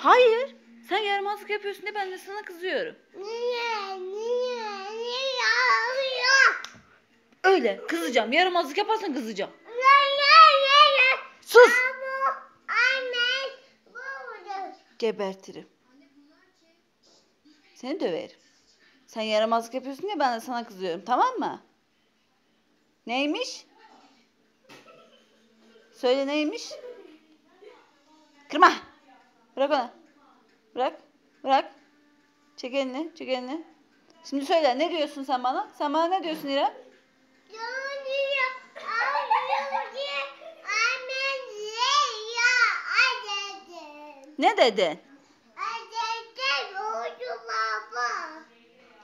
Hayır. Sen yaramazlık yapıyorsun diye ben de sana kızıyorum. Niye Öyle kızacağım. Yaramazlık yaparsan kızacağım. Niye? Sus. Anne, bu. Gebertirim. Seni döverim. Sen yaramazlık yapıyorsun diye ben de sana kızıyorum. Tamam mı? Neymiş? Söyle neymiş? Kırma. Bırak onu. Bırak. Bırak. Çek elini. Çek elini. Şimdi söyle. Ne diyorsun sen bana? Sen bana ne diyorsun İrem? Ne dedin?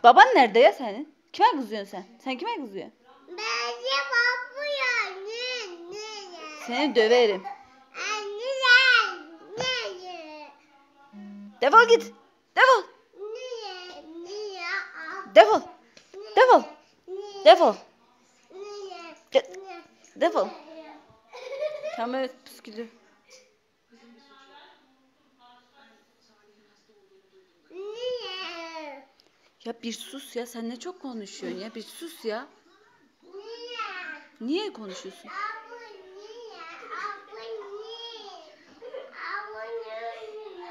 Baban nerede ya senin? Kime kızıyorsun sen? Sen kime kızıyorsun? Seni döverim. Defol git. Defol. Defol. Defol. Defol. Defol. Tamam evet püskülü. Ya bir sus ya, sen ne çok konuşuyorsun ya, bir sus ya. Niye konuşuyorsun?